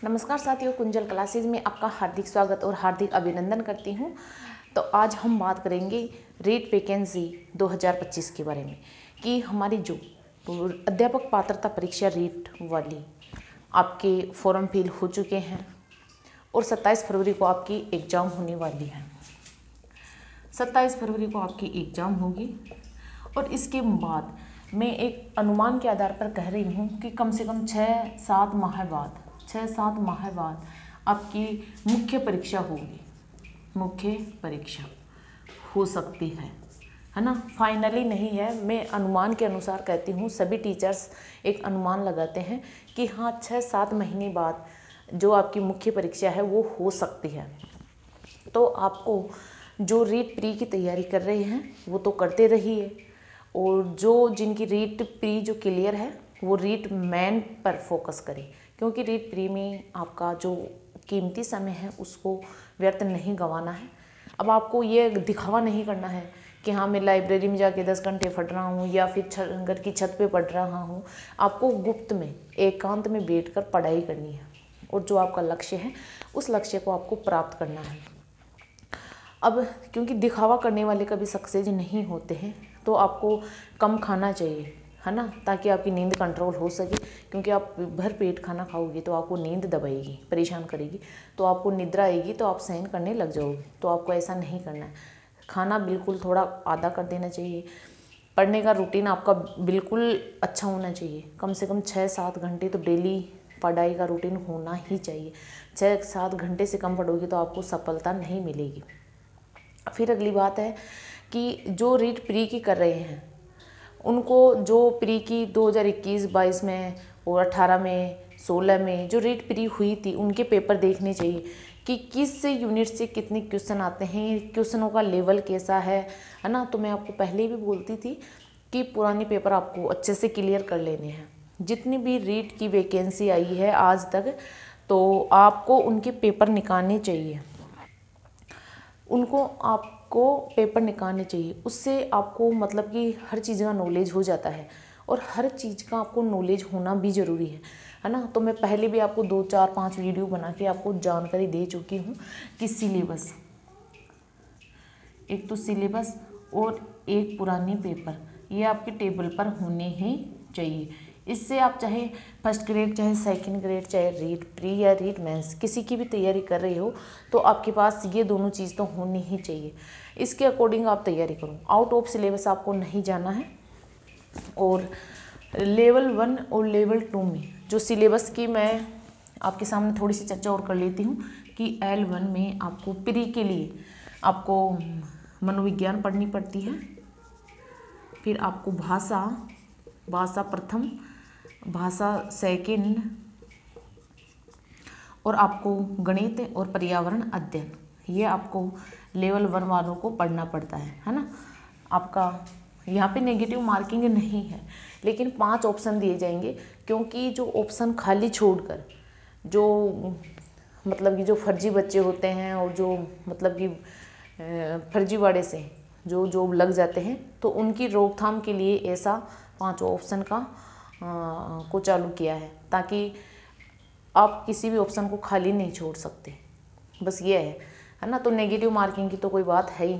नमस्कार साथियों, कुंजल क्लासेज में आपका हार्दिक स्वागत और हार्दिक अभिनंदन करती हूँ। तो आज हम बात करेंगे रीट वैकेंसी 2025 के बारे में कि हमारी जो अध्यापक पात्रता परीक्षा रीट वाली आपके फॉर्म फिल हो चुके हैं और 27 फरवरी को आपकी एग्ज़ाम होने वाली है। 27 फरवरी को आपकी एग्ज़ाम होगी और इसके बाद मैं एक अनुमान के आधार पर कह रही हूँ कि कम से कम 6-7 माह बाद आपकी मुख्य परीक्षा होगी। मुख्य परीक्षा हो सकती है ना, फाइनली नहीं है। मैं अनुमान के अनुसार कहती हूँ, सभी टीचर्स एक अनुमान लगाते हैं कि हाँ 6-7 महीने बाद जो आपकी मुख्य परीक्षा है वो हो सकती है। तो आपको जो रीट प्री की तैयारी कर रहे हैं वो तो करते रहिए, और जो जिनकी रीट प्री जो क्लियर है वो रीट मेन पर फोकस करें, क्योंकि रीट प्री में आपका जो कीमती समय है उसको व्यर्थ नहीं गंवाना है। अब आपको ये दिखावा नहीं करना है कि हाँ मैं लाइब्रेरी में जाके 10 घंटे पढ़ रहा हूँ या फिर घर की छत पे पढ़ रहा हूँ। आपको गुप्त में एकांत में बैठकर पढ़ाई करनी है और जो आपका लक्ष्य है उस लक्ष्य को आपको प्राप्त करना है। अब क्योंकि दिखावा करने वाले कभी सक्सेस नहीं होते हैं, तो आपको कम खाना चाहिए, है ना, ताकि आपकी नींद कंट्रोल हो सके। क्योंकि आप भर पेट खाना खाओगे तो आपको नींद दबाएगी, परेशान करेगी, तो आपको निद्रा आएगी, तो आप सहन करने लग जाओगे। तो आपको ऐसा नहीं करना है। खाना बिल्कुल थोड़ा आधा कर देना चाहिए। पढ़ने का रूटीन आपका बिल्कुल अच्छा होना चाहिए। कम से कम 6-7 घंटे तो डेली पढ़ाई का रूटीन होना ही चाहिए। 6-7 घंटे से कम पढ़ोगे तो आपको सफलता नहीं मिलेगी। फिर अगली बात है कि जो रीट प्री की कर रहे हैं उनको जो प्री की 2021-22 में और 18 में 16 में जो रीट प्री हुई थी उनके पेपर देखने चाहिए कि किस यूनिट से कितने क्वेश्चन आते हैं, क्वेश्चनों का लेवल कैसा है ना। तो मैं आपको पहले भी बोलती थी कि पुराने पेपर आपको अच्छे से क्लियर कर लेने हैं। जितनी भी रीट की वैकेंसी आई है आज तक, तो आपको उनके पेपर निकालने चाहिए। उनको आपको पेपर निकालने चाहिए। उससे आपको मतलब कि हर चीज़ का नॉलेज हो जाता है, और हर चीज़ का आपको नॉलेज होना भी ज़रूरी है ना। तो मैं पहले भी आपको 2-4-5 वीडियो बना के आपको जानकारी दे चुकी हूँ कि सिलेबस, एक तो सिलेबस और एक पुराने पेपर, ये आपके टेबल पर होने ही चाहिए। इससे आप चाहे फर्स्ट ग्रेड, चाहे सेकंड ग्रेड, चाहे रीट प्री या रीट मेंस किसी की भी तैयारी कर रही हो, तो आपके पास ये दोनों चीज़ तो होनी ही चाहिए। इसके अकॉर्डिंग आप तैयारी करो। आउट ऑफ सिलेबस आपको नहीं जाना है। और लेवल 1 और लेवल 2 में जो सिलेबस की मैं आपके सामने थोड़ी सी चर्चा और कर लेती हूँ कि L1 में आपको प्री के लिए आपको मनोविज्ञान पढ़नी पड़ती है। फिर आपको भाषा प्रथम, भाषा सेकंड, और आपको गणित और पर्यावरण अध्ययन, ये आपको लेवल 1 वालों को पढ़ना पड़ता है ना। आपका यहाँ पे नेगेटिव मार्किंग नहीं है, लेकिन 5 ऑप्शन दिए जाएंगे, क्योंकि जो ऑप्शन खाली छोड़कर जो मतलब कि जो फर्जी बच्चे होते हैं और जो मतलब कि फर्जीवाड़े से जो जॉब लग जाते हैं, तो उनकी रोकथाम के लिए ऐसा 5 ऑप्शन का को चालू किया है, ताकि आप किसी भी ऑप्शन को खाली नहीं छोड़ सकते। बस ये है ना। तो नेगेटिव मार्किंग की तो कोई बात है ही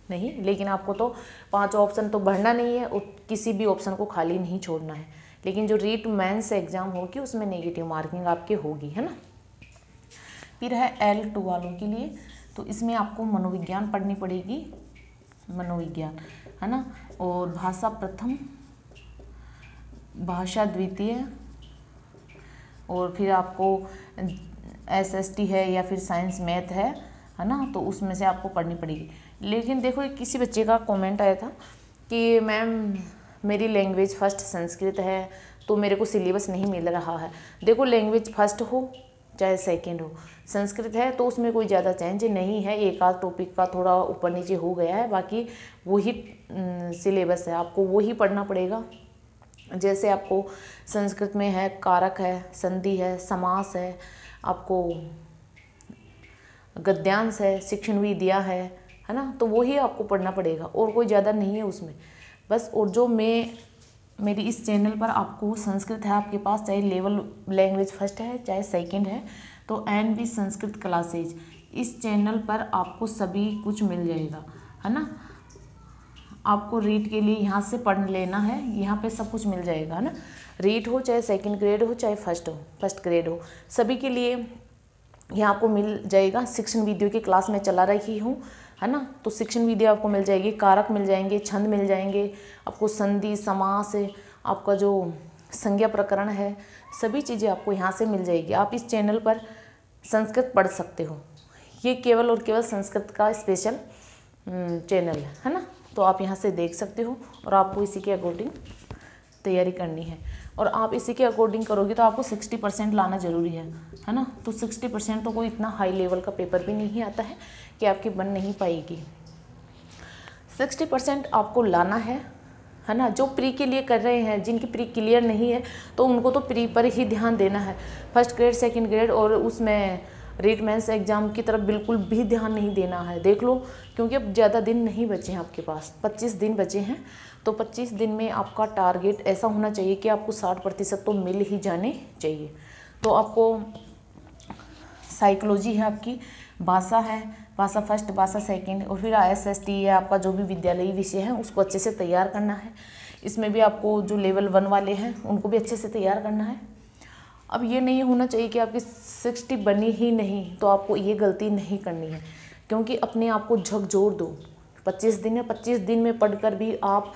नहीं, लेकिन आपको तो 5 ऑप्शन तो भरना नहीं है और किसी भी ऑप्शन को खाली नहीं छोड़ना है। लेकिन जो रीट मेंस एग्जाम होगी उसमें नेगेटिव मार्किंग आपकी होगी, है ना। फिर है L2 वालों के लिए, तो इसमें आपको मनोविज्ञान पढ़नी पड़ेगी, मनोविज्ञान, है ना, और भाषा प्रथम, भाषा द्वितीय, और फिर आपको SST है या फिर साइंस मैथ है ना, तो उसमें से आपको पढ़नी पड़ेगी। लेकिन देखो, किसी बच्चे का कमेंट आया था कि मैम मेरी लैंग्वेज फर्स्ट संस्कृत है तो मेरे को सिलेबस नहीं मिल रहा है। देखो, लैंग्वेज फर्स्ट हो चाहे सेकंड हो, संस्कृत है तो उसमें कोई ज़्यादा चेंज नहीं है। एक आध टॉपिक का थोड़ा ऊपर नीचे हो गया है, बाकी वही सिलेबस है, आपको वही पढ़ना पड़ेगा। जैसे आपको संस्कृत में है कारक है, संधि है, समास है, आपको गद्यांश है, शिक्षण विद्या है ना, तो वही आपको पढ़ना पड़ेगा और कोई ज़्यादा नहीं है उसमें बस। और जो मैं मेरी इस चैनल पर आपको संस्कृत है आपके पास, चाहे लेवल लैंग्वेज फर्स्ट है चाहे सेकंड है, तो एनवी संस्कृत क्लासेज इस चैनल पर आपको सभी कुछ मिल जाएगा, है ना। आपको रीट के लिए यहाँ से पढ़ लेना है, यहाँ पे सब कुछ मिल जाएगा, है ना। रीट हो चाहे सेकंड ग्रेड हो चाहे फर्स्ट ग्रेड हो, सभी के लिए यहाँ आपको मिल जाएगा। शिक्षण वीडियो की क्लास में चला रही हूँ, है ना। तो शिक्षण वीडियो आपको मिल जाएगी, कारक मिल जाएंगे, छंद मिल जाएंगे, आपको संधि समास, आपका जो संज्ञा प्रकरण है, सभी चीज़ें आपको यहाँ से मिल जाएगी। आप इस चैनल पर संस्कृत पढ़ सकते हो। ये केवल और केवल संस्कृत का स्पेशल चैनल है ना। तो आप यहाँ से देख सकते हो और आपको इसी के अकॉर्डिंग तैयारी करनी है। और आप इसी के अकॉर्डिंग करोगे तो आपको 60% लाना ज़रूरी है ना। तो 60% तो कोई इतना हाई लेवल का पेपर भी नहीं आता है कि आपकी बन नहीं पाएगी। 60% आपको लाना है ना। जो प्री के लिए कर रहे हैं, जिनकी प्री क्लियर नहीं है, तो उनको तो प्री पर ही ध्यान देना है। फर्स्ट ग्रेड सेकंड ग्रेड और उसमें रीट मेंस एग्ज़ाम की तरफ बिल्कुल भी ध्यान नहीं देना है। देख लो, क्योंकि अब ज़्यादा दिन नहीं बचे हैं आपके पास, 25 दिन बचे हैं। तो 25 दिन में आपका टारगेट ऐसा होना चाहिए कि आपको 60% तो मिल ही जाने चाहिए। तो आपको साइकोलॉजी है, आपकी भाषा है, भाषा फर्स्ट भाषा सेकंड, और फिर ISST है आपका, जो भी विद्यालयी विषय है उसको अच्छे से तैयार करना है। इसमें भी आपको जो लेवल 1 वाले हैं उनको भी अच्छे से तैयार करना है। अब ये नहीं होना चाहिए कि आपकी 60 बनी ही नहीं, तो आपको ये गलती नहीं करनी है, क्योंकि अपने आप को झकझोर दो। 25 दिन है, 25 दिन में पढ़कर भी आप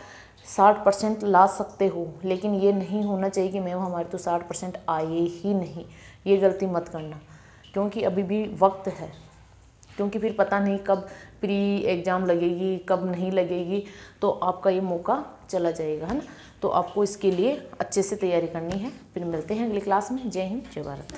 60% ला सकते हो, लेकिन ये नहीं होना चाहिए कि मैम हमारे तो 60% आए ही नहीं। ये गलती मत करना, क्योंकि अभी भी वक्त है। क्योंकि फिर पता नहीं कब प्री एग्ज़ाम लगेगी, कब नहीं लगेगी, तो आपका ये मौका चला जाएगा, है ना। तो आपको इसके लिए अच्छे से तैयारी करनी है। फिर मिलते हैं अगली क्लास में। जय हिंद, जय भारत।